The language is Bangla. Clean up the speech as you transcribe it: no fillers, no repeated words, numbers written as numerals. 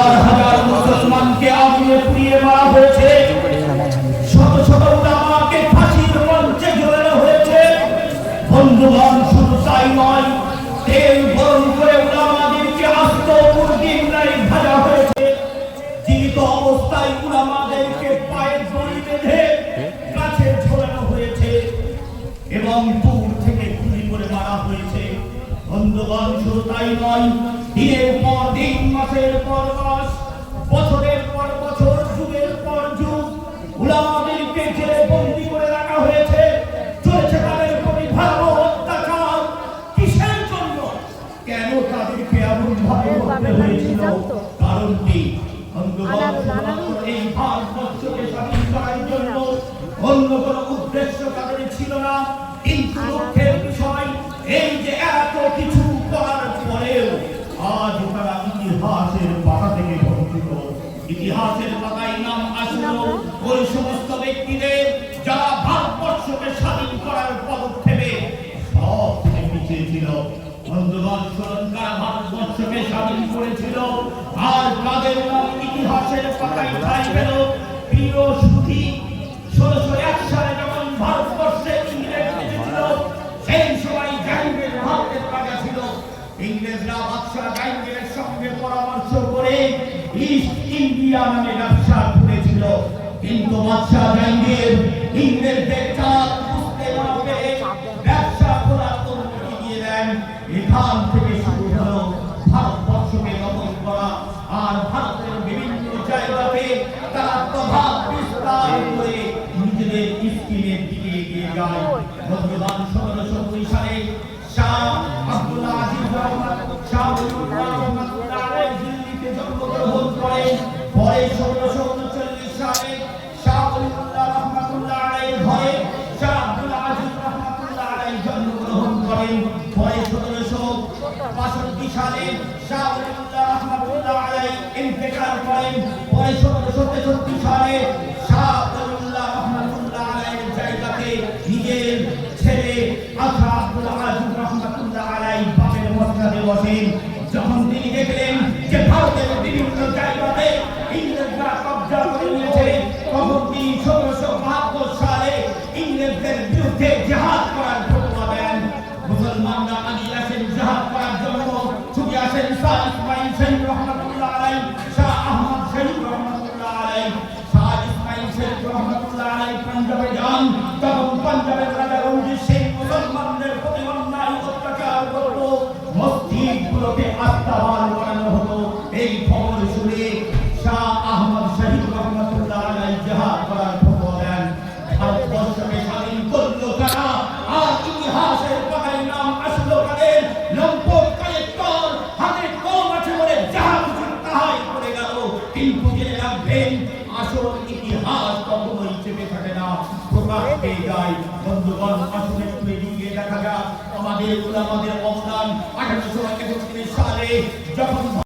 হাজার হাজার মুসলমানকে আগুনে পুড়িয়ে মারা হয়েছে, শত শত উলামাকে ফাঁসির মঞ্চে ঝোলানো হয়েছে। বন্ধুগণ, শুধু তাই নয়, তেল গরম করে উলামাদেরকে আস্ত মুরগির ন্যায় ভাজা হয়েছে। জীবিত অবস্থায় উলামাদেরকে পায়ের দড়ি বেঁধে গাছে ঝোলানো হয়েছে এবং দূর থেকে গুলি করে মারা হয়েছে। বন্ধুগণ, শুধু তাই নয়, দিনের পর দিন, মাসের পর মাস, বছরের পর বছর, যুগের পর যুগ উলামাদেরকে জেলে বন্দী করে রাখা হয়েছে। চলেছে তাদের প্রতি ভয়াবহ অত্যাচার। কিসের জন্য? কেন তাদেরকে এমন ভাবে করতে হয়েছিল? কারণটি এই ভারতবর্ষকে স্বাধীন করার জন্য, অন্য কোনো উদ্দেশ্য তাদের ছিল না। কিন্তু দুঃখের বিষয়, এই যে এত কিছু করার পরেও আজ তারা ইতিহাসের পাতা থেকে বঞ্চিত। ইতিহাসের পাতায় নাম আসলো ওই সমস্ত ব্যক্তিদের যারা ভারতবর্ষকে স্বাধীন করার পদক্ষেপে সব থেকে পিছিয়ে ছিল। বন্ধুগণ, সরকার ভারতবর্ষকে স্বাধীন করেছিল, আর তাদের নাম ইতিহাসের পাতায় ঠাঁই পেল। প্রিয় সুধী, 1601 সালে যখন ভারতবর্ষে ইংরেজ এসেছিল, সেই সময় জাহাঙ্গীর ভারতের রাজা ছিল। ইংরেজরা বাদশাহ জাহাঙ্গীরের সঙ্গে পরামর্শ করে ইস্ট ইন্ডিয়া নামে ব্যবসা করেছিল। কিন্তু বাদশাহ জাহাঙ্গীর ইংরেজদের চাপ বুঝতে না পেরে ব্যবসা করার অনুমতি দিয়ে দেন। এখান থেকে শুরু হলো ভারতবর্ষকে দখল করা, আর ভারতের বিভিন্ন জায়গাতে তারা প্রভাব বিস্তার করে নিজেদের স্কিমের দিকে এগিয়ে যায়। বন্ধুগণ, 1702 সালে শাহ আব্দুল আজিজ রহমাতুল্লাহ আলাইহি দিল্লিতে জন্মগ্রহণ করেন। পরে 1739 সালে শাহ ওলিউল্লাহ রহমাতুল্লাহ আলাইহির ঘরে শাহ আব্দুল আজিজ রহমাতুল্লাহ আলাইহি জন্মগ্রহণ করেন। পরে 1762 সালে শাহ ওলিউল্লাহ রহমাতুল্লাহ আলাইহি ইন্তেকাল করেন। পরে 1763 সালে শাহ ওলিউল্লাহ রহমাতুল্লাহ আলাইহির জায়গাতে নিজের ছেলে শাহ আব্দুল আজিজ রহমাতুল্লাহ আলাইহি বাপের মর্যাদায় বসেন। যখন তিনি দেখলেন যে ভারতের বিভিন্ন জায়গাতে ইংরেজরা কব্জা করে নিয়েছে, তখন তিনি 1772 সালে ইংরেজদের বিরুদ্ধে জিহাদ করার ঘোষণা দেন। মুসলমানরা আগিয়ে আসেন জিহাদ করার জন্য। ছুটে আসেন শাহ ইসমাইল শরীফ রহমাতুল্লাহ আলাইহি, শাহ আহমদ শরীফ রহমাতুল্লাহ আলাইহি। শাহ ইসমাইল শরীফ রহমাতুল্লাহ আলাইহি পাঞ্জাবে যান। তখন পাঞ্জাবের রাজা রঞ্জিত সিং মুসলমানদের প্রতি অন্যায় অত্যাচার করত, মসজিদগুলোকে আস্তাবল বানানো হতো। এই খবর শুনে শাহ আহমদ শরীফ রহমাতুল্লাহ আলাইহি জিহাদ করার খবর দেন। ভারতবর্ষকে স্বাধীন করলো কারা, আর ইতিহাসের পাতায় নাম আসলো কাদের? লম্পট কালেক্টর, হাতে কম আছে বলে যাহা কিছু তাহাই করে গেল। কিন্তু জেনে রাখবেন, আসল ইতিহাস কখনোই চেপে থাকে না, প্রকাশ পেয়ে যায়। বন্ধুগণ, আসলে একটু এগিয়ে দেখা যাক আমাদের উলামাদের অবদান। 1831 সালে যখন